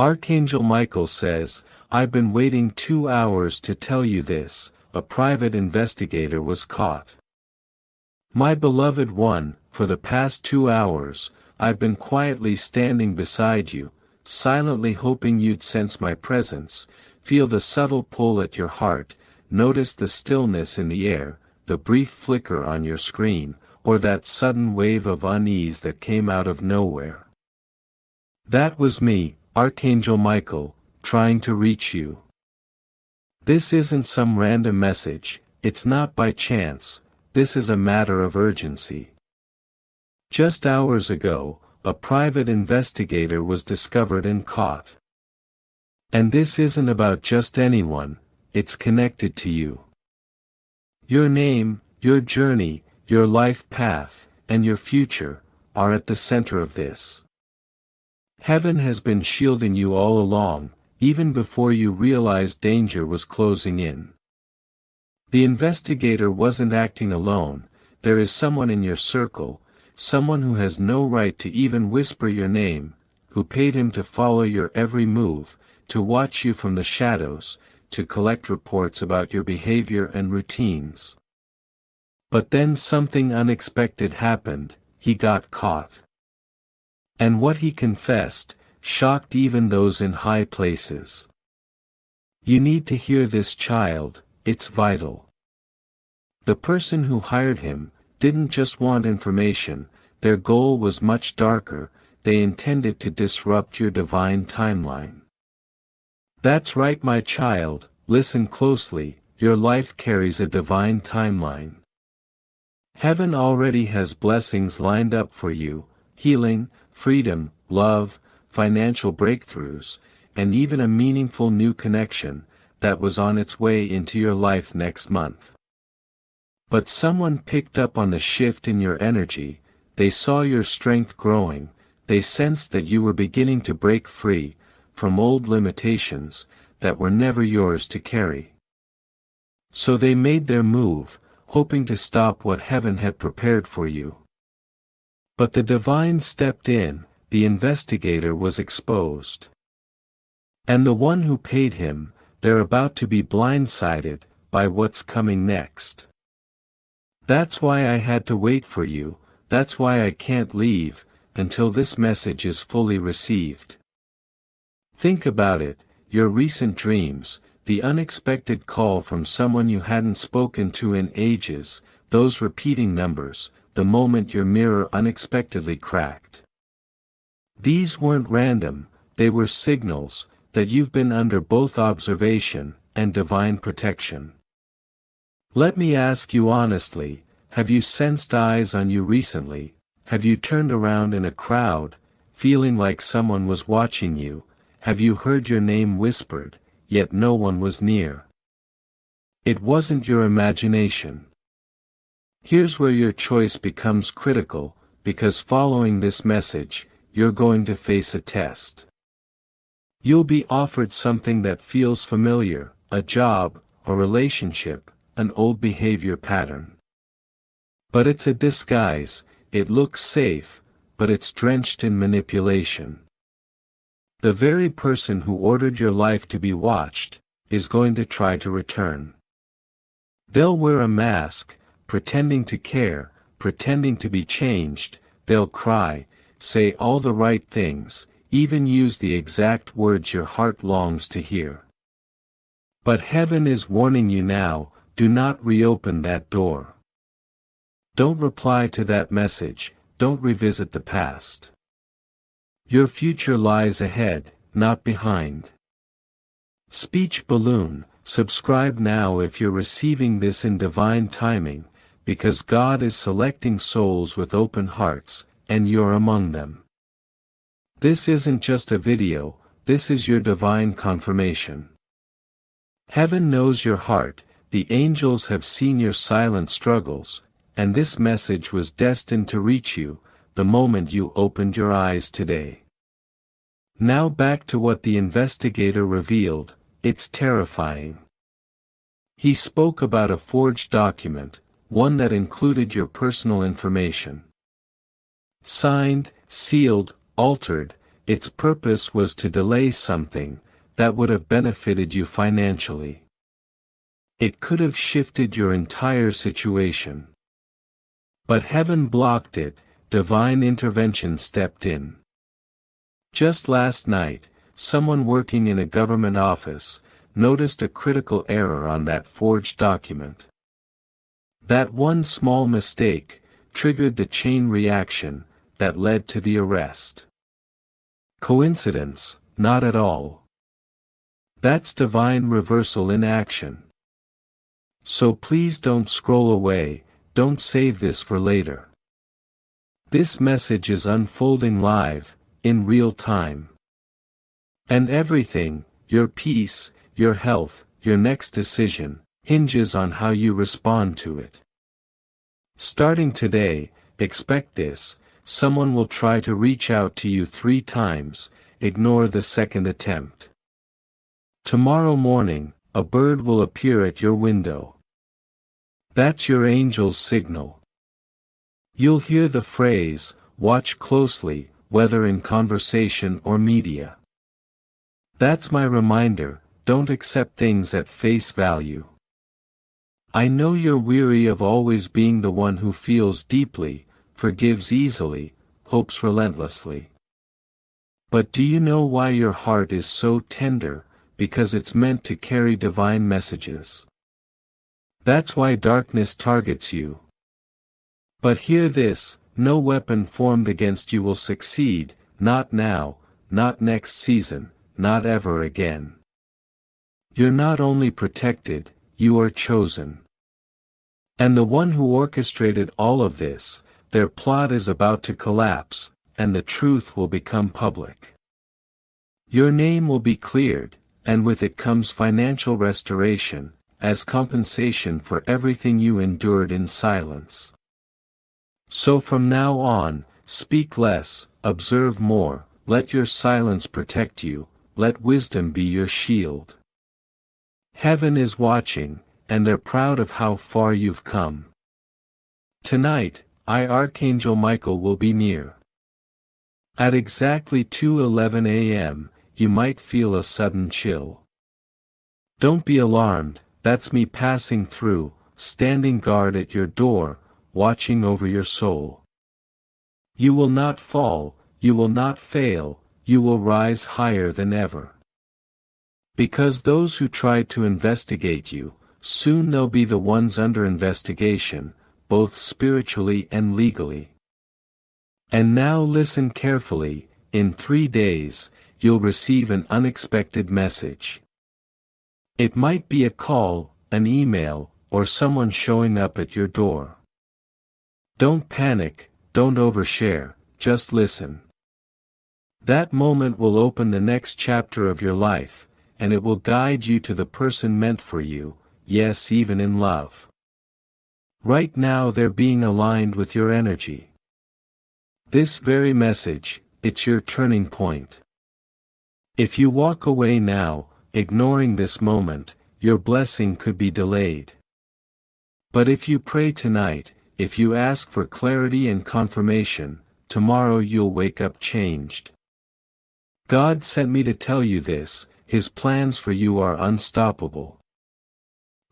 Archangel Michael says, "I've been waiting 2 hours to tell you this, a private investigator was caught. My beloved one, for the past 2 hours, I've been quietly standing beside you, silently hoping you'd sense my presence, feel the subtle pull at your heart, notice the stillness in the air, the brief flicker on your screen, or that sudden wave of unease that came out of nowhere. That was me, Archangel Michael, trying to reach you. This isn't some random message, it's not by chance, this is a matter of urgency. Just hours ago, a private investigator was discovered and caught. And this isn't about just anyone, it's connected to you. Your name, your journey, your life path, and your future, are at the center of this. Heaven has been shielding you all along, even before you realized danger was closing in. The investigator wasn't acting alone, there is someone in your circle, someone who has no right to even whisper your name, who paid him to follow your every move, to watch you from the shadows, to collect reports about your behavior and routines. But then something unexpected happened, he got caught. And what he confessed, shocked even those in high places. You need to hear this, child, it's vital. The person who hired him didn't just want information, their goal was much darker, they intended to disrupt your divine timeline. That's right, my child, listen closely, your life carries a divine timeline. Heaven already has blessings lined up for you, healing, freedom, love, financial breakthroughs, and even a meaningful new connection that was on its way into your life next month. But someone picked up on the shift in your energy, they saw your strength growing, they sensed that you were beginning to break free from old limitations that were never yours to carry. So they made their move, hoping to stop what heaven had prepared for you. But the divine stepped in, the investigator was exposed. And the one who paid him, they're about to be blindsided by what's coming next. That's why I had to wait for you, that's why I can't leave, until this message is fully received. Think about it, your recent dreams, the unexpected call from someone you hadn't spoken to in ages, those repeating numbers, the moment your mirror unexpectedly cracked. These weren't random, they were signals that you've been under both observation and divine protection. Let me ask you honestly, have you sensed eyes on you recently? Have you turned around in a crowd, feeling like someone was watching you? Have you heard your name whispered, yet no one was near? It wasn't your imagination. Here's where your choice becomes critical, because following this message, you're going to face a test. You'll be offered something that feels familiar, a job, a relationship, an old behavior pattern. But it's a disguise, it looks safe, but it's drenched in manipulation. The very person who ordered your life to be watched, is going to try to return. They'll wear a mask, pretending to care, pretending to be changed, they'll cry, say all the right things, even use the exact words your heart longs to hear. But heaven is warning you now, do not reopen that door. Don't reply to that message, don't revisit the past. Your future lies ahead, not behind. Speech balloon, subscribe now if you're receiving this in divine timing, because God is selecting souls with open hearts, and you're among them. This isn't just a video, this is your divine confirmation. Heaven knows your heart, the angels have seen your silent struggles, and this message was destined to reach you, the moment you opened your eyes today. Now back to what the investigator revealed, it's terrifying. He spoke about a forged document, one that included your personal information. Signed, sealed, altered, its purpose was to delay something that would have benefited you financially. It could have shifted your entire situation. But heaven blocked it, divine intervention stepped in. Just last night, someone working in a government office noticed a critical error on that forged document. That one small mistake triggered the chain reaction that led to the arrest. Coincidence? Not at all. That's divine reversal in action. So please don't scroll away, don't save this for later. This message is unfolding live, in real time. And everything, your peace, your health, your next decision, hinges on how you respond to it. Starting today, expect this: someone will try to reach out to you 3 times, ignore the second attempt. Tomorrow morning, a bird will appear at your window. That's your angel's signal. You'll hear the phrase, "Watch closely," whether in conversation or media. That's my reminder: don't accept things at face value. I know you're weary of always being the one who feels deeply, forgives easily, hopes relentlessly. But do you know why your heart is so tender? Because it's meant to carry divine messages. That's why darkness targets you. But hear this: no weapon formed against you will succeed, not now, not next season, not ever again. You're not only protected, you are chosen. And the one who orchestrated all of this, their plot is about to collapse, and the truth will become public. Your name will be cleared, and with it comes financial restoration, as compensation for everything you endured in silence. So from now on, speak less, observe more, let your silence protect you, let wisdom be your shield. Heaven is watching, and they're proud of how far you've come. Tonight, Archangel Michael will be near. At exactly 2:11 a.m., you might feel a sudden chill. Don't be alarmed, that's me passing through, standing guard at your door, watching over your soul. You will not fall, you will not fail, you will rise higher than ever. Because those who tried to investigate you, soon they'll be the ones under investigation, both spiritually and legally. And now listen carefully: in 3 days, you'll receive an unexpected message. It might be a call, an email, or someone showing up at your door. Don't panic, don't overshare, just listen. That moment will open the next chapter of your life, and it will guide you to the person meant for you, yes, even in love. Right now they're being aligned with your energy. This very message, it's your turning point. If you walk away now, ignoring this moment, your blessing could be delayed. But if you pray tonight, if you ask for clarity and confirmation, tomorrow you'll wake up changed. God sent me to tell you this: His plans for you are unstoppable.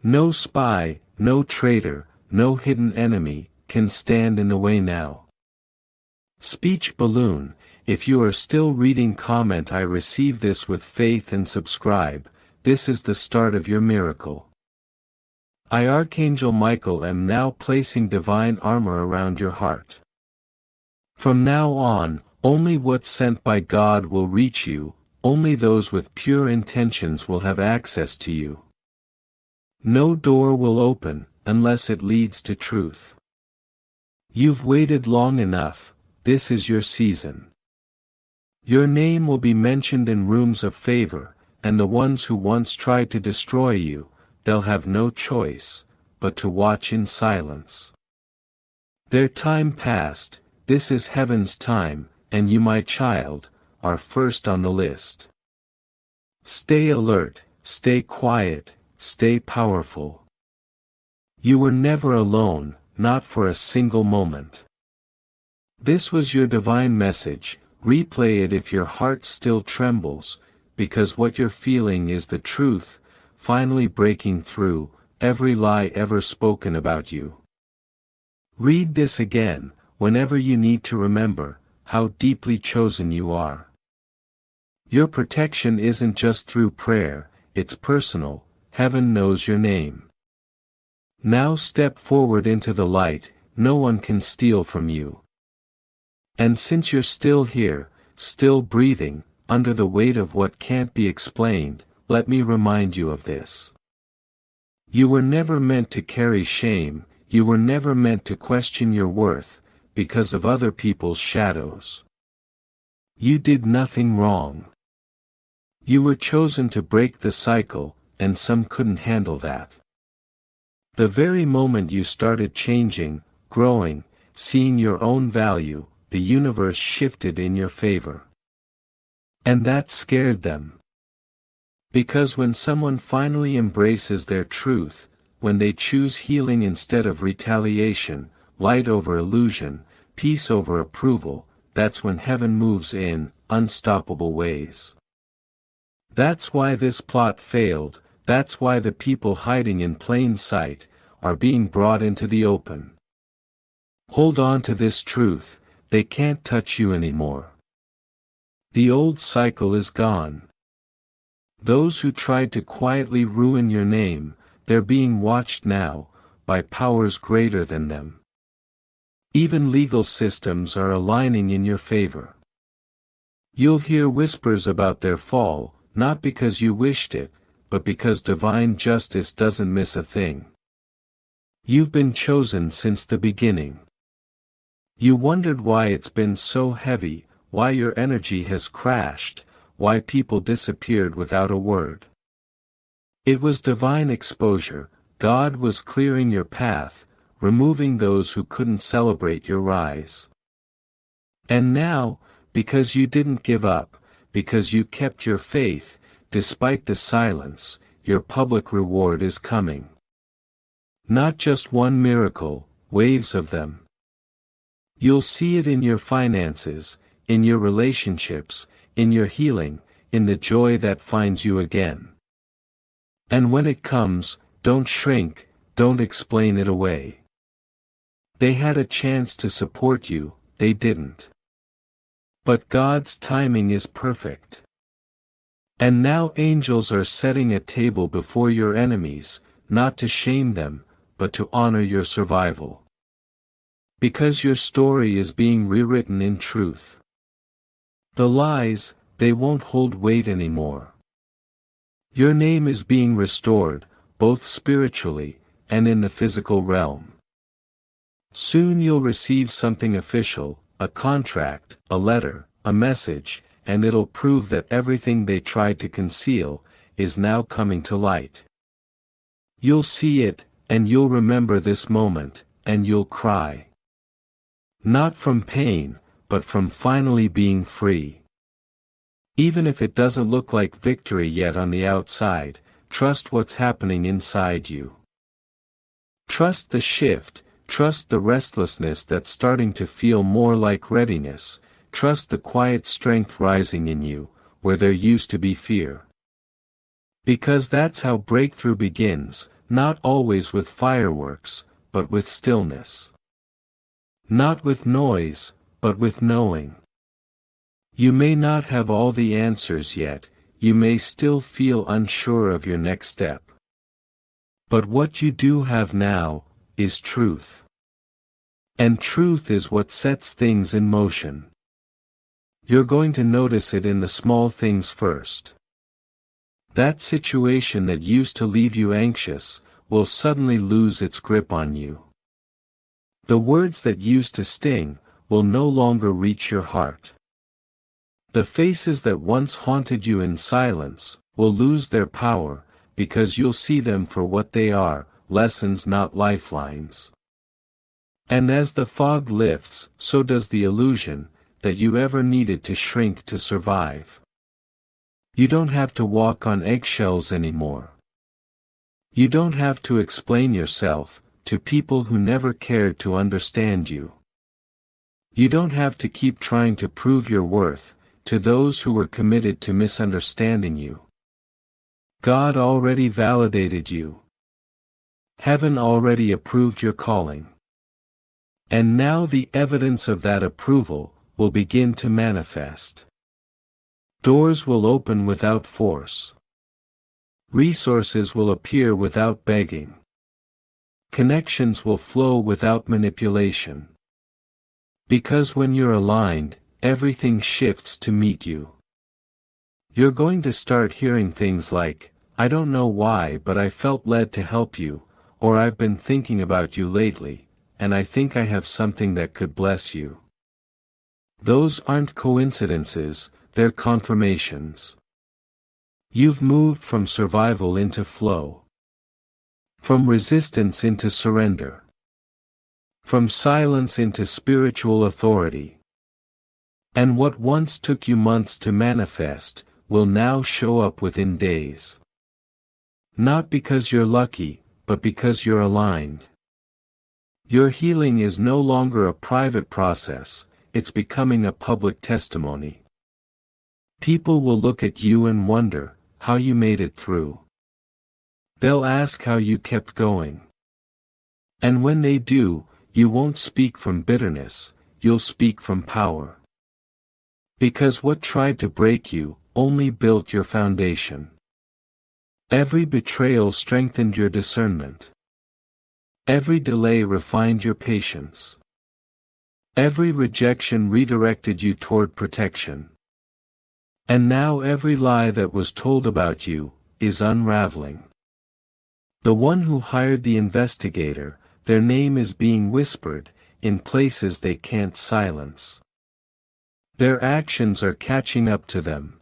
No spy, no traitor, no hidden enemy can stand in the way now. Speech balloon: if you are still reading, comment "I receive this with faith" and subscribe. This is the start of your miracle. I, Archangel Michael, am now placing divine armor around your heart. From now on, only what's sent by God will reach you, only those with pure intentions will have access to you. No door will open, unless it leads to truth. You've waited long enough, this is your season. Your name will be mentioned in rooms of favor, and the ones who once tried to destroy you, they'll have no choice but to watch in silence. Their time passed, this is heaven's time, and you, my child, are first on the list. Stay alert, stay quiet, stay powerful. You were never alone, not for a single moment. This was your divine message: Replay it if your heart still trembles, because what you're feeling is the truth, finally breaking through every lie ever spoken about you. Read this again, whenever you need to remember how deeply chosen you are. Your protection isn't just through prayer, it's personal. Heaven knows your name. Now step forward into the light, no one can steal from you. And since you're still here, still breathing, under the weight of what can't be explained, let me remind you of this. You were never meant to carry shame, you were never meant to question your worth, because of other people's shadows. You did nothing wrong. You were chosen to break the cycle, and some couldn't handle that. The very moment you started changing, growing, seeing your own value, the universe shifted in your favor. And that scared them. Because when someone finally embraces their truth, when they choose healing instead of retaliation, light over illusion, peace over approval, that's when heaven moves in unstoppable ways. That's why this plot failed, that's why the people hiding in plain sight are being brought into the open. Hold on to this truth, they can't touch you anymore. The old cycle is gone. Those who tried to quietly ruin your name, they're being watched now, by powers greater than them. Even legal systems are aligning in your favor. You'll hear whispers about their fall, not because you wished it, but because divine justice doesn't miss a thing. You've been chosen since the beginning. You wondered why it's been so heavy, why your energy has crashed, why people disappeared without a word. It was divine exposure, God was clearing your path, removing those who couldn't celebrate your rise. And now, because you didn't give up, because you kept your faith, despite the silence, your public reward is coming. Not just one miracle, waves of them. You'll see it in your finances, in your relationships, in your healing, in the joy that finds you again. And when it comes, don't shrink, don't explain it away. They had a chance to support you, they didn't. But God's timing is perfect. And now angels are setting a table before your enemies, not to shame them, but to honor your survival. Because your story is being rewritten in truth. The lies, they won't hold weight anymore. Your name is being restored, both spiritually, and in the physical realm. Soon you'll receive something official, a contract, a letter, a message, and it'll prove that everything they tried to conceal, is now coming to light. You'll see it, and you'll remember this moment, and you'll cry. Not from pain, but from finally being free. Even if it doesn't look like victory yet on the outside, trust what's happening inside you. Trust the shift, trust the restlessness that's starting to feel more like readiness, trust the quiet strength rising in you, where there used to be fear. Because that's how breakthrough begins, not always with fireworks, but with stillness. Not with noise, but with knowing. You may not have all the answers yet, you may still feel unsure of your next step. But what you do have now, is truth. And truth is what sets things in motion. You're going to notice it in the small things first. That situation that used to leave you anxious, will suddenly lose its grip on you. The words that used to sting, will no longer reach your heart. The faces that once haunted you in silence, will lose their power, because you'll see them for what they are, lessons not lifelines. And as the fog lifts, so does the illusion, that you ever needed to shrink to survive. You don't have to walk on eggshells anymore. You don't have to explain yourself, to people who never cared to understand you. You don't have to keep trying to prove your worth to those who were committed to misunderstanding you. God already validated you. Heaven already approved your calling. And now the evidence of that approval will begin to manifest. Doors will open without force. Resources will appear without begging. Connections will flow without manipulation. Because when you're aligned, everything shifts to meet you. You're going to start hearing things like, "I don't know why, but I felt led to help you," or "I've been thinking about you lately, and I think I have something that could bless you." Those aren't coincidences, they're confirmations. You've moved from survival into flow. From resistance into surrender. From silence into spiritual authority. And what once took you months to manifest, will now show up within days. Not because you're lucky, but because you're aligned. Your healing is no longer a private process, it's becoming a public testimony. People will look at you and wonder how you made it through. They'll ask how you kept going. And when they do, you won't speak from bitterness, you'll speak from power. Because what tried to break you only built your foundation. Every betrayal strengthened your discernment. Every delay refined your patience. Every rejection redirected you toward protection. And now every lie that was told about you is unraveling. The one who hired the investigator, their name is being whispered in places they can't silence. Their actions are catching up to them.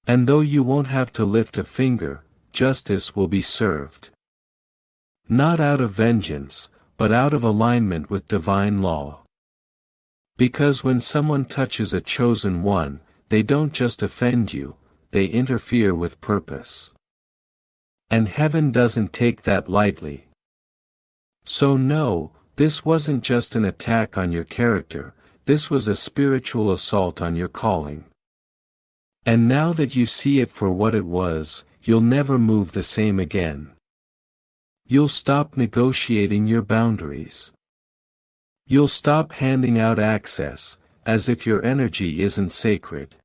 And though you won't have to lift a finger, justice will be served. Not out of vengeance, but out of alignment with divine law. Because when someone touches a chosen one, they don't just offend you, they interfere with purpose. And heaven doesn't take that lightly. So no, this wasn't just an attack on your character, this was a spiritual assault on your calling. And now that you see it for what it was, you'll never move the same again. You'll stop negotiating your boundaries. You'll stop handing out access, as if your energy isn't sacred.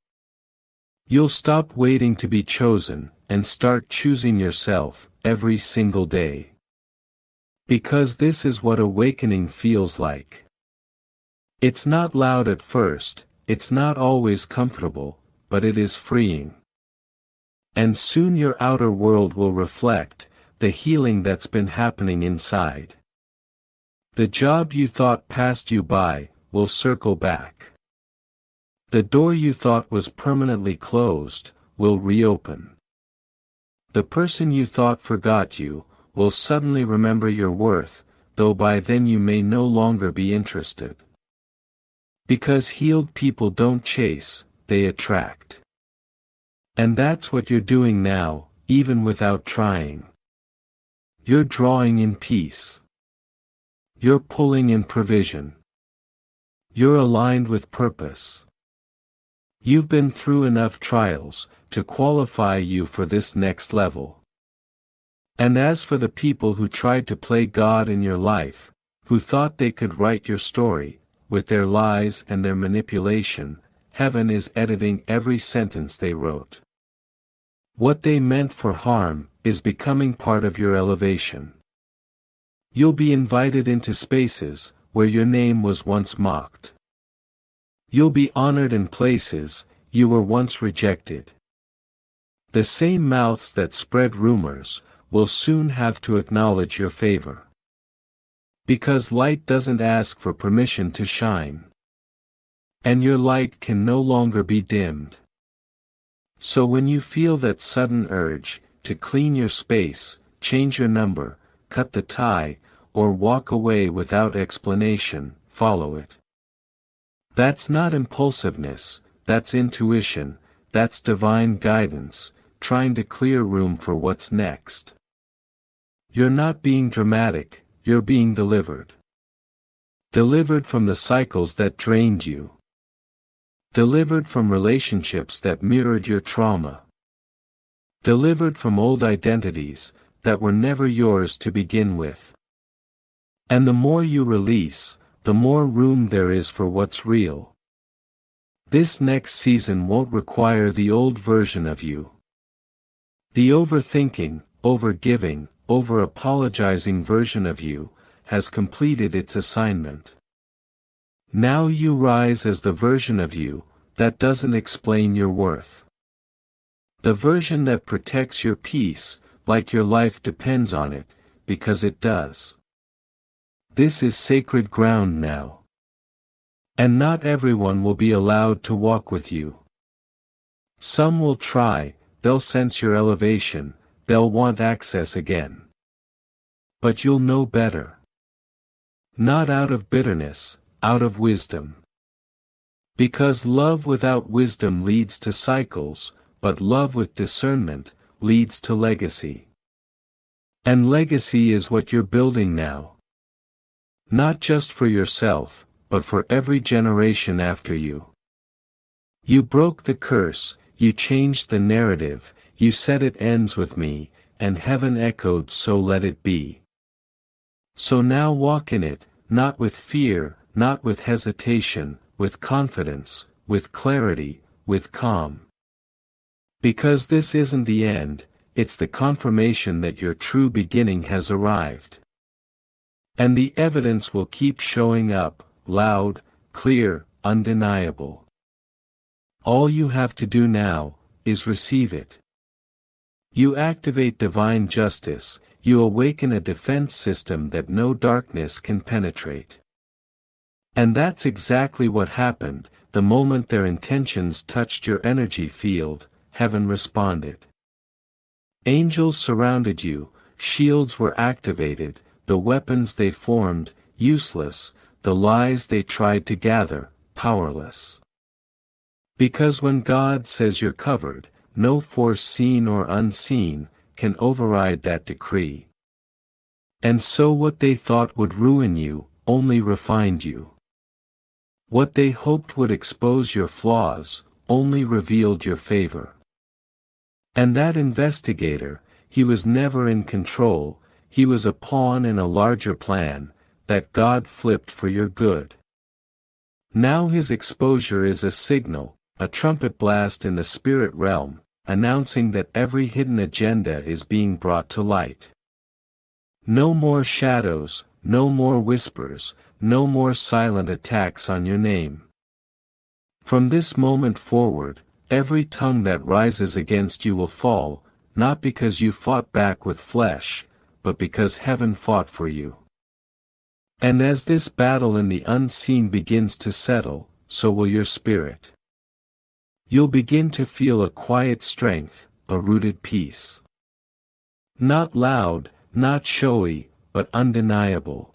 You'll stop waiting to be chosen, and start choosing yourself, every single day. Because this is what awakening feels like. It's not loud at first, it's not always comfortable, but it is freeing. And soon your outer world will reflect the healing that's been happening inside. The job you thought passed you by will circle back. The door you thought was permanently closed will reopen. The person you thought forgot you will suddenly remember your worth, though by then you may no longer be interested. Because healed people don't chase, they attract. And that's what you're doing now, even without trying. You're drawing in peace. You're pulling in provision. You're aligned with purpose. You've been through enough trials to qualify you for this next level. And as for the people who tried to play God in your life, who thought they could write your story, with their lies and their manipulation, heaven is editing every sentence they wrote. What they meant for harm is becoming part of your elevation. You'll be invited into spaces where your name was once mocked. You'll be honored in places you were once rejected. The same mouths that spread rumors will soon have to acknowledge your favor. Because light doesn't ask for permission to shine. And your light can no longer be dimmed. So when you feel that sudden urge to clean your space, change your number, cut the tie, or walk away without explanation, follow it. That's not impulsiveness, that's intuition, that's divine guidance, trying to clear room for what's next. You're not being dramatic, you're being delivered. Delivered from the cycles that drained you. Delivered from relationships that mirrored your trauma. Delivered from old identities that were never yours to begin with. And the more you release, the more room there is for what's real. This next season won't require the old version of you. The overthinking, overgiving, over-apologizing version of you has completed its assignment. Now you rise as the version of you that doesn't explain your worth. The version that protects your peace, like your life depends on it, because it does. This is sacred ground now. And not everyone will be allowed to walk with you. Some will try, they'll sense your elevation, they'll want access again. But you'll know better. Not out of bitterness, out of wisdom. Because love without wisdom leads to cycles, but love with discernment leads to legacy. And legacy is what you're building now. Not just for yourself, but for every generation after you. You broke the curse, you changed the narrative, you said it ends with me, and heaven echoed, so let it be. So now walk in it, not with fear, not with hesitation, with confidence, with clarity, with calm. Because this isn't the end, it's the confirmation that your true beginning has arrived. And the evidence will keep showing up, loud, clear, undeniable. All you have to do now is receive it. You activate divine justice, you awaken a defense system that no darkness can penetrate. And that's exactly what happened. The moment their intentions touched your energy field, heaven responded. Angels surrounded you, shields were activated, the weapons they formed, useless, the lies they tried to gather, powerless. Because when God says you're covered, no force seen or unseen can override that decree. And so what they thought would ruin you, only refined you. What they hoped would expose your flaws, only revealed your favor. And that investigator, he was never in control, he was a pawn in a larger plan, that God flipped for your good. Now his exposure is a signal, a trumpet blast in the spirit realm, announcing that every hidden agenda is being brought to light. No more shadows, no more whispers, no more silent attacks on your name. From this moment forward, every tongue that rises against you will fall, not because you fought back with flesh, but because heaven fought for you. And as this battle in the unseen begins to settle, so will your spirit. You'll begin to feel a quiet strength, a rooted peace. Not loud, not showy, but undeniable.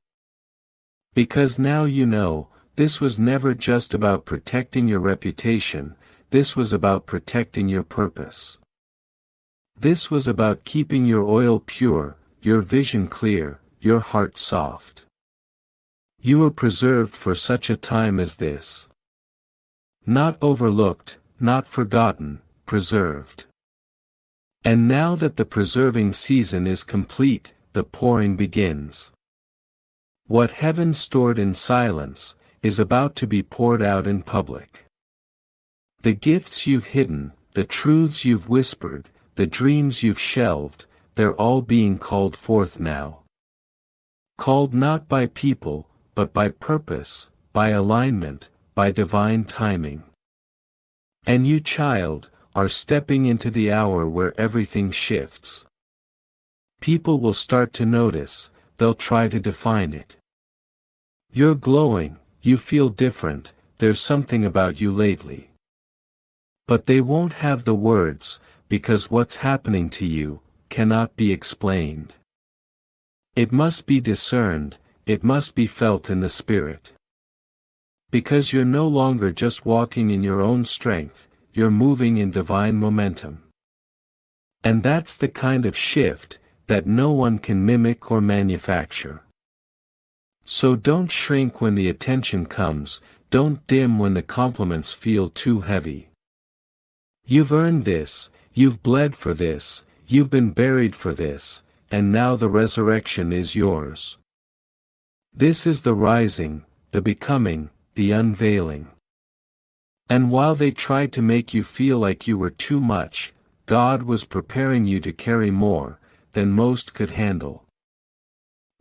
Because now you know, this was never just about protecting your reputation, this was about protecting your purpose. This was about keeping your oil pure, your vision clear, your heart soft. You were preserved for such a time as this. Not overlooked, not forgotten, preserved. And now that the preserving season is complete, the pouring begins. What heaven stored in silence, is about to be poured out in public. The gifts you've hidden, the truths you've whispered, the dreams you've shelved, they're all being called forth now. Called not by people, but by purpose, by alignment, by divine timing. And you, child, are stepping into the hour where everything shifts. People will start to notice, they'll try to define it. You're glowing, you feel different, there's something about you lately. But they won't have the words, because what's happening to you cannot be explained. It must be discerned, it must be felt in the spirit. Because you're no longer just walking in your own strength, you're moving in divine momentum. And that's the kind of shift that no one can mimic or manufacture. So don't shrink when the attention comes, don't dim when the compliments feel too heavy. You've earned this, you've bled for this, you've been buried for this, and now the resurrection is yours. This is the rising, the becoming, the unveiling. And while they tried to make you feel like you were too much, God was preparing you to carry more than most could handle.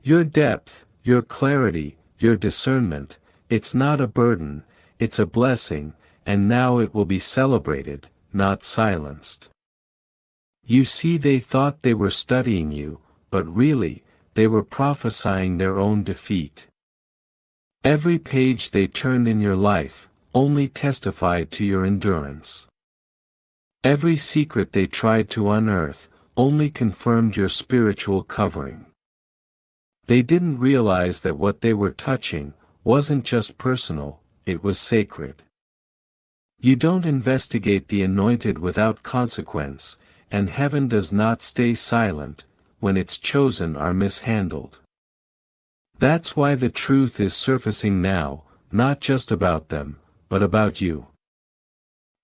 Your depth, your clarity, your discernment, it's not a burden, it's a blessing, and now it will be celebrated, not silenced. You see, they thought they were studying you, but really, they were prophesying their own defeat. Every page they turned in your life only testified to your endurance. Every secret they tried to unearth only confirmed your spiritual covering. They didn't realize that what they were touching wasn't just personal, it was sacred. You don't investigate the anointed without consequence, and heaven does not stay silent when its chosen are mishandled. That's why the truth is surfacing now, not just about them, but about you.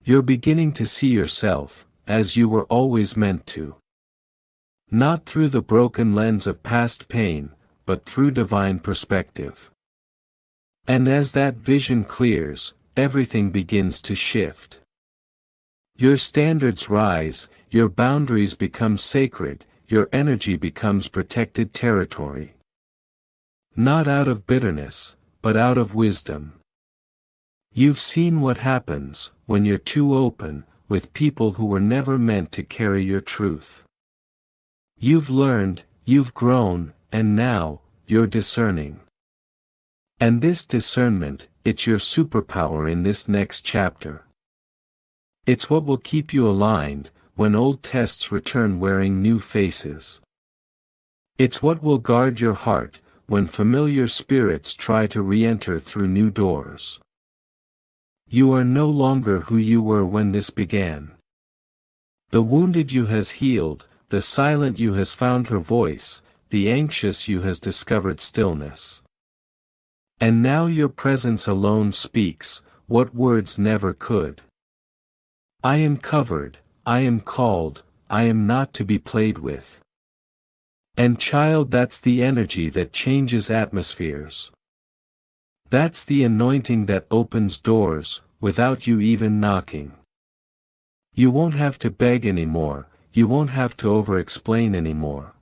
You're beginning to see yourself, as you were always meant to. Not through the broken lens of past pain, but through divine perspective. And as that vision clears, everything begins to shift. Your standards rise, your boundaries become sacred, your energy becomes protected territory. Not out of bitterness, but out of wisdom. You've seen what happens when you're too open with people who were never meant to carry your truth. You've learned, you've grown, and now, you're discerning. And this discernment, it's your superpower in this next chapter. It's what will keep you aligned when old tests return wearing new faces. It's what will guard your heart when familiar spirits try to re-enter through new doors. You are no longer who you were when this began. The wounded you has healed, the silent you has found her voice, the anxious you has discovered stillness. And now your presence alone speaks, what words never could. I am covered, I am called, I am not to be played with. And child, that's the energy that changes atmospheres. That's the anointing that opens doors, without you even knocking. You won't have to beg anymore, you won't have to over-explain anymore.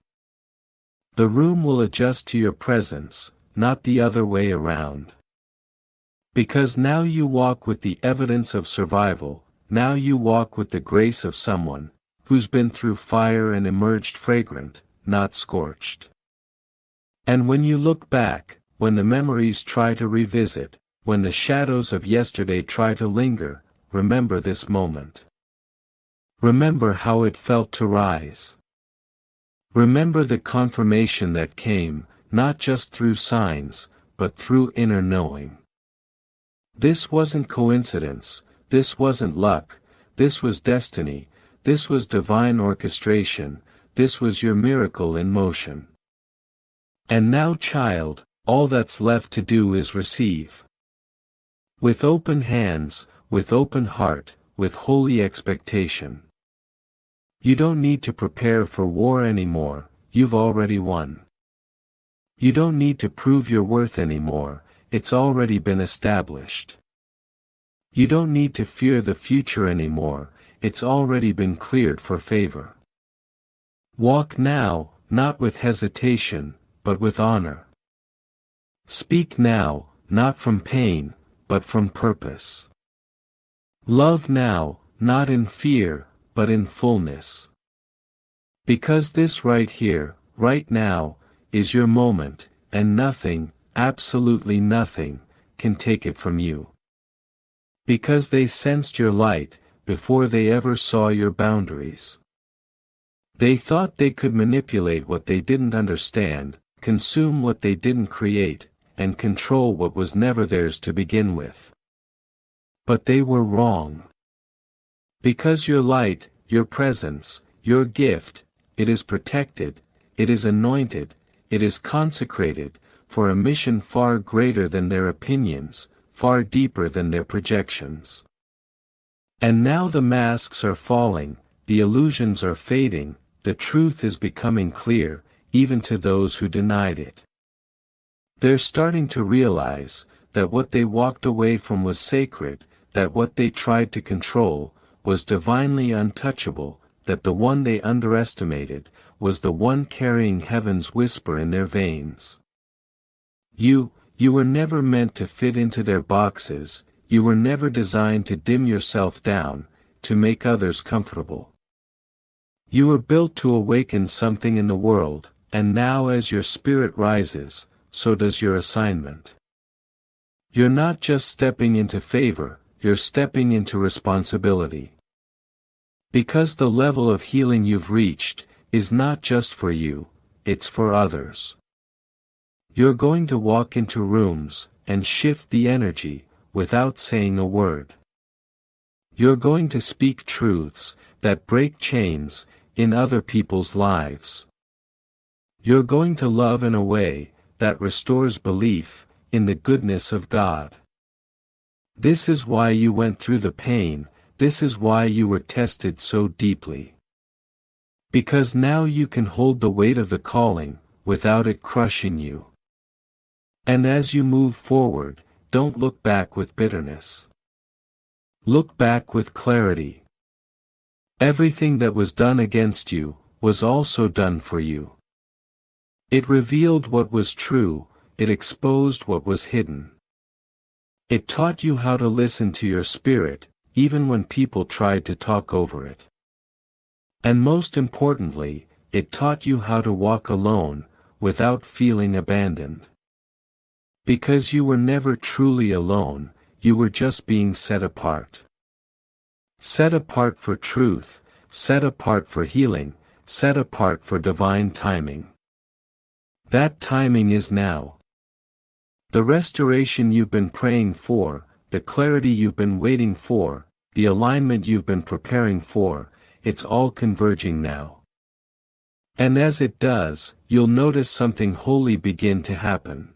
The room will adjust to your presence, not the other way around. Because now you walk with the evidence of survival, now you walk with the grace of someone who's been through fire and emerged fragrant, not scorched. And when you look back, when the memories try to revisit, when the shadows of yesterday try to linger, remember this moment. Remember how it felt to rise. Remember the confirmation that came, not just through signs, but through inner knowing. This wasn't coincidence, this wasn't luck, this was destiny, this was divine orchestration, this was your miracle in motion. And now, child, all that's left to do is receive. With open hands, with open heart, with holy expectation. You don't need to prepare for war anymore, you've already won. You don't need to prove your worth anymore, it's already been established. You don't need to fear the future anymore, it's already been cleared for favor. Walk now, not with hesitation, but with honor. Speak now, not from pain, but from purpose. Love now, not in fear, but in fullness. Because this right here, right now, is your moment, and nothing, absolutely nothing, can take it from you. Because they sensed your light, before they ever saw your boundaries. They thought they could manipulate what they didn't understand, consume what they didn't create, and control what was never theirs to begin with. But they were wrong. Because your light, your presence, your gift, it is protected, it is anointed, it is consecrated, for a mission far greater than their opinions, far deeper than their projections. And now the masks are falling, the illusions are fading, the truth is becoming clear, even to those who denied it. They're starting to realize that what they walked away from was sacred, that what they tried to control was divinely untouchable, that the one they underestimated was the one carrying heaven's whisper in their veins. You were never meant to fit into their boxes, you were never designed to dim yourself down, to make others comfortable. You were built to awaken something in the world, and now as your spirit rises, so does your assignment. You're not just stepping into favor, you're stepping into responsibility. Because the level of healing you've reached is not just for you, it's for others. You're going to walk into rooms and shift the energy without saying a word. You're going to speak truths that break chains in other people's lives. You're going to love in a way that restores belief in the goodness of God. This is why you went through the pain, this is why you were tested so deeply. Because now you can hold the weight of the calling, without it crushing you. And as you move forward, don't look back with bitterness. Look back with clarity. Everything that was done against you, was also done for you. It revealed what was true, it exposed what was hidden. It taught you how to listen to your spirit, even when people tried to talk over it. And most importantly, it taught you how to walk alone, without feeling abandoned. Because you were never truly alone, you were just being set apart. Set apart for truth, set apart for healing, set apart for divine timing. That timing is now. The restoration you've been praying for, the clarity you've been waiting for, the alignment you've been preparing for, it's all converging now. And as it does, you'll notice something holy begin to happen.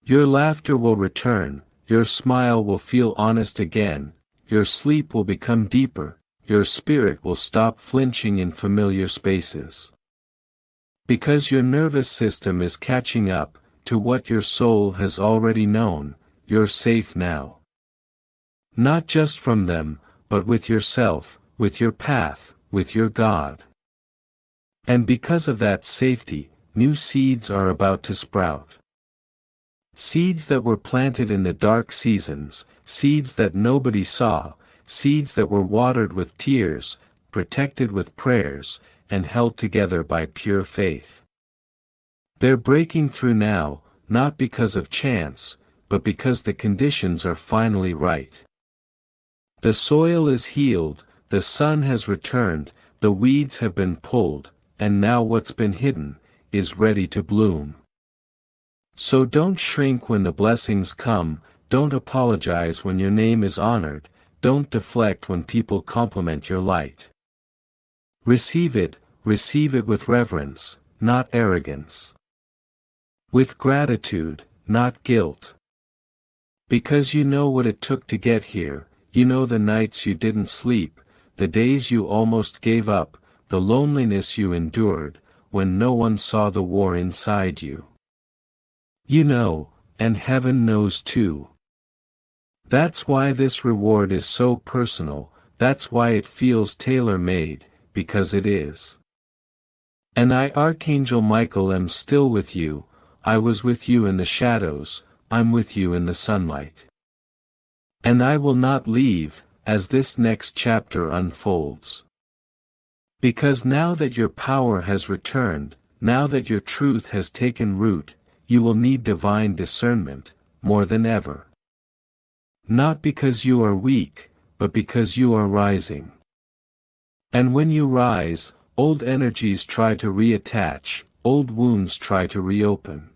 Your laughter will return, your smile will feel honest again, your sleep will become deeper, your spirit will stop flinching in familiar spaces. Because your nervous system is catching up to what your soul has already known, you're safe now. Not just from them, but with yourself, with your path, with your God. And because of that safety, new seeds are about to sprout. Seeds that were planted in the dark seasons, seeds that nobody saw, seeds that were watered with tears, protected with prayers, and held together by pure faith. They're breaking through now, not because of chance, but because the conditions are finally right. The soil is healed, the sun has returned, the weeds have been pulled, and now what's been hidden is ready to bloom. So don't shrink when the blessings come, don't apologize when your name is honored, don't deflect when people compliment your light. Receive it with reverence, not arrogance. With gratitude, not guilt. Because you know what it took to get here, you know the nights you didn't sleep, the days you almost gave up, the loneliness you endured, when no one saw the war inside you. You know, and heaven knows too. That's why this reward is so personal, that's why it feels tailor-made, because it is. And I, Archangel Michael, am still with you, I was with you in the shadows, I'm with you in the sunlight. And I will not leave, as this next chapter unfolds. Because now that your power has returned, now that your truth has taken root, you will need divine discernment, more than ever. Not because you are weak, but because you are rising. And when you rise, old energies try to reattach, old wounds try to reopen.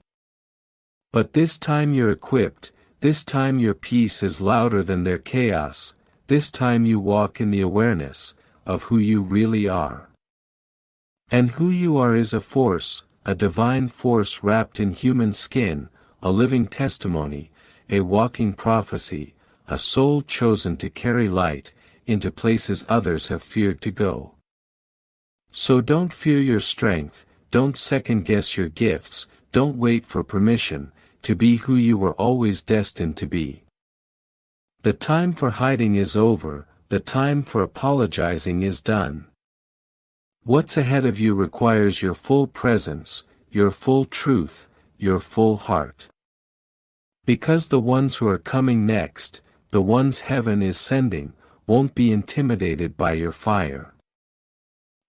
But this time you're equipped, this time your peace is louder than their chaos, this time you walk in the awareness of who you really are. And who you are is a a divine force wrapped in human skin, a living testimony, a walking prophecy, a soul chosen to carry light into places others have feared to go. So don't fear your strength, don't second-guess your gifts, don't wait for permission to be who you were always destined to be. The time for hiding is over, the time for apologizing is done. What's ahead of you requires your full presence, your full truth, your full heart. Because the ones who are coming next, the ones heaven is sending, won't be intimidated by your fire.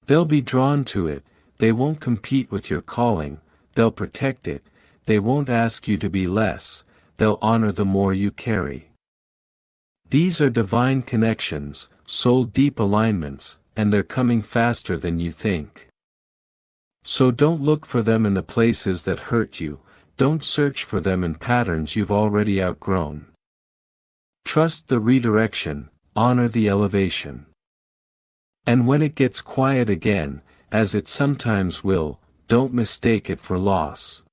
They'll be drawn to it, they won't compete with your calling, they'll protect it, they won't ask you to be less, they'll honor the more you carry. These are divine connections, soul-deep alignments, and they're coming faster than you think. So don't look for them in the places that hurt you, don't search for them in patterns you've already outgrown. Trust the redirection, honor the elevation. And when it gets quiet again, as it sometimes will, don't mistake it for loss.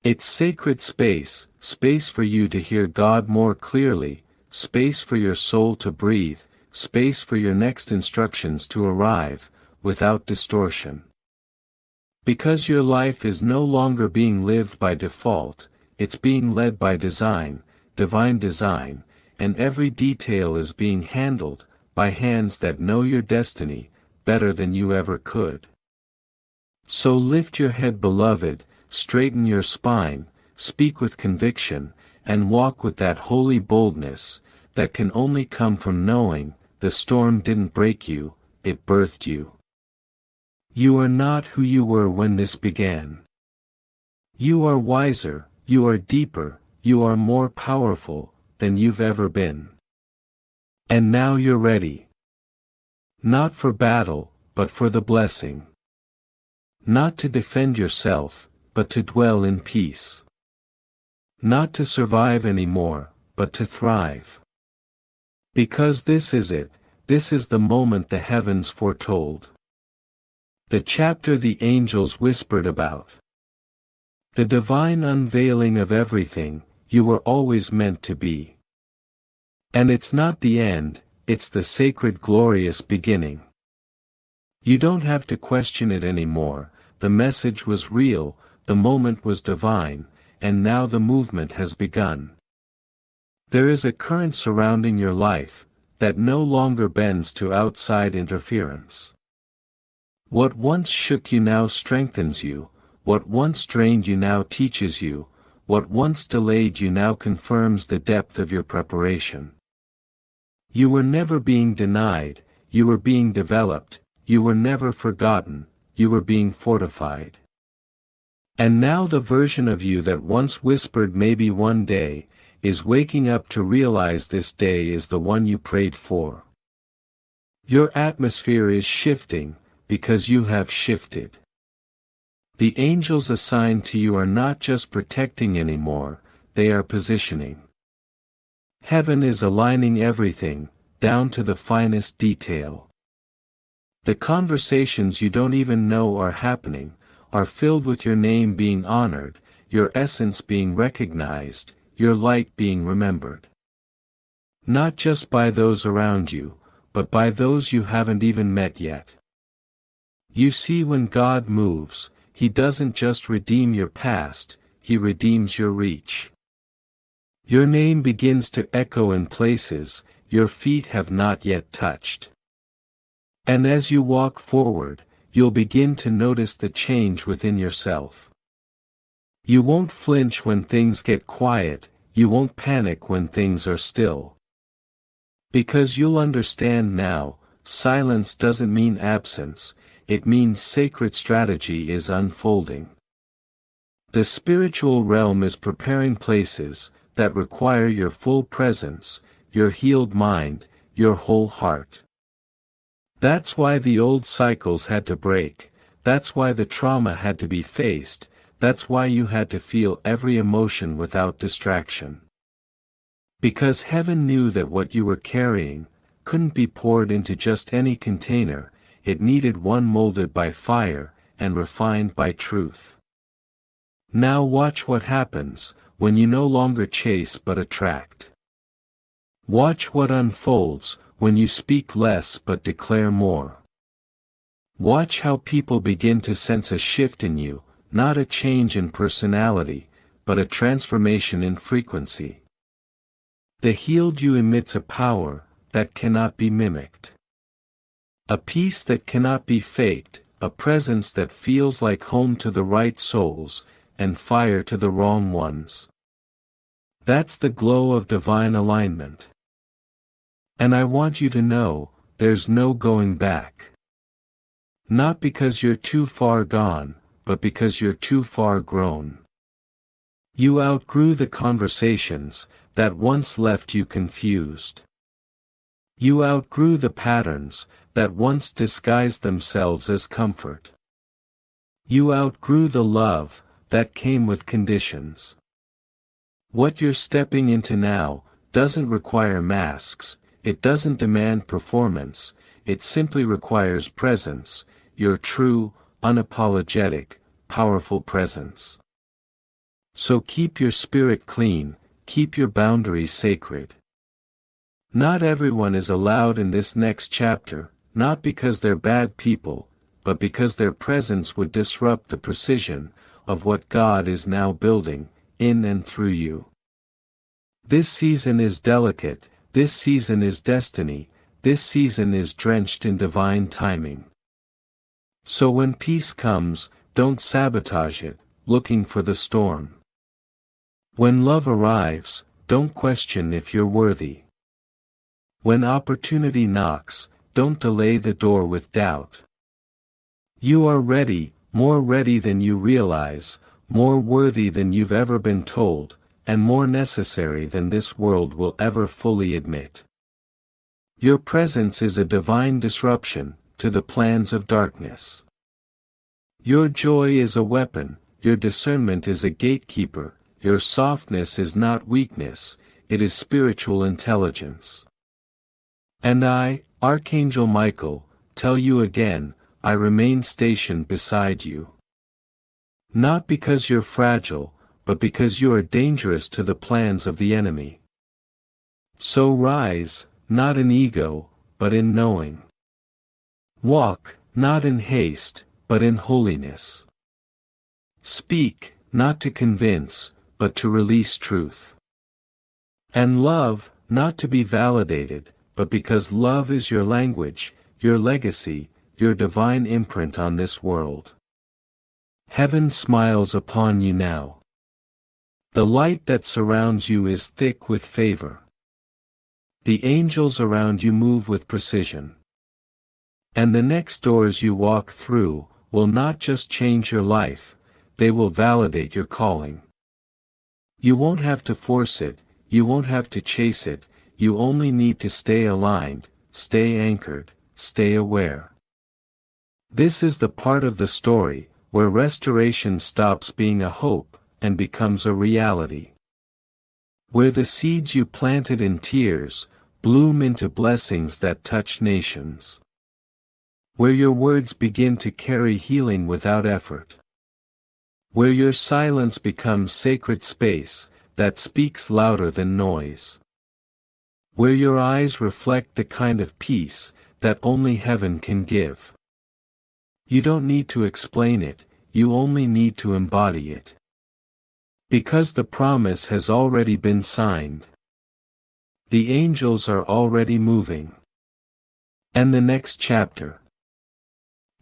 It's sacred space, space for you to hear God more clearly, space for your soul to breathe, space for your next instructions to arrive, without distortion. Because your life is no longer being lived by default, it's being led by design, divine design, and every detail is being handled by hands that know your destiny better than you ever could. So lift your head, beloved, straighten your spine, speak with conviction, and walk with that holy boldness that can only come from knowing the storm didn't break you, it birthed you. You are not who you were when this began. You are wiser, you are deeper, you are more powerful than you've ever been. And now you're ready. Not for battle, but for the blessing. Not to defend yourself, but to dwell in peace. Not to survive anymore, but to thrive. Because this is it, this is the moment the heavens foretold. The chapter the angels whispered about. The divine unveiling of everything you were always meant to be. And it's not the end, it's the sacred glorious beginning. You don't have to question it anymore, the message was real, the moment was divine, and now the movement has begun. There is a current surrounding your life, that no longer bends to outside interference. What once shook you now strengthens you, what once drained you now teaches you, what once delayed you now confirms the depth of your preparation. You were never being denied, you were being developed, you were never forgotten, you were being fortified. And now the version of you that once whispered maybe one day, is waking up to realize this day is the one you prayed for. Your atmosphere is shifting, because you have shifted. The angels assigned to you are not just protecting anymore, they are positioning. Heaven is aligning everything, down to the finest detail. The conversations you don't even know are happening, are filled with your name being honored, your essence being recognized, your light being remembered. Not just by those around you, but by those you haven't even met yet. You see, when God moves, He doesn't just redeem your past, He redeems your reach. Your name begins to echo in places your feet have not yet touched. And as you walk forward, you'll begin to notice the change within yourself. You won't flinch when things get quiet, you won't panic when things are still. Because you'll understand now, silence doesn't mean absence, it means sacred strategy is unfolding. The spiritual realm is preparing places that require your full presence, your healed mind, your whole heart. That's why the old cycles had to break, that's why the trauma had to be faced, that's why you had to feel every emotion without distraction. Because heaven knew that what you were carrying couldn't be poured into just any container, it needed one molded by fire, and refined by truth. Now watch what happens, when you no longer chase but attract. Watch what unfolds, when you speak less but declare more. Watch how people begin to sense a shift in you, not a change in personality, but a transformation in frequency. The healed you emits a power that cannot be mimicked. A peace that cannot be faked, a presence that feels like home to the right souls, and fire to the wrong ones. That's the glow of divine alignment. And I want you to know, there's no going back. Not because you're too far gone, but because you're too far grown. You outgrew the conversations that once left you confused. You outgrew the patterns that once disguised themselves as comfort. You outgrew the love that came with conditions. What you're stepping into now doesn't require masks, it doesn't demand performance, it simply requires presence, your true, unapologetic, powerful presence. So keep your spirit clean, keep your boundaries sacred. Not everyone is allowed in this next chapter, not because they're bad people, but because their presence would disrupt the precision of what God is now building, in and through you. This season is delicate, this season is destiny, this season is drenched in divine timing. So when peace comes, don't sabotage it, looking for the storm. When love arrives, don't question if you're worthy. When opportunity knocks, don't delay the door with doubt. You are ready, more ready than you realize, more worthy than you've ever been told, and more necessary than this world will ever fully admit. Your presence is a divine disruption to the plans of darkness. Your joy is a weapon, your discernment is a gatekeeper, your softness is not weakness, it is spiritual intelligence. And I, Archangel Michael, tell you again, I remain stationed beside you. Not because you're fragile, but because you are dangerous to the plans of the enemy. So rise, not in ego, but in knowing. Walk, not in haste, but in holiness. Speak, not to convince, but to release truth. And love, not to be validated, but because love is your language, your legacy, your divine imprint on this world. Heaven smiles upon you now. The light that surrounds you is thick with favor. The angels around you move with precision. And the next doors you walk through will not just change your life, they will validate your calling. You won't have to force it, you won't have to chase it, you only need to stay aligned, stay anchored, stay aware. This is the part of the story where restoration stops being a hope and becomes a reality. Where the seeds you planted in tears bloom into blessings that touch nations. Where your words begin to carry healing without effort. Where your silence becomes sacred space that speaks louder than noise. Where your eyes reflect the kind of peace that only heaven can give. You don't need to explain it, you only need to embody it. Because the promise has already been signed. The angels are already moving. And the next chapter.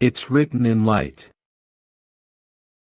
It's written in light.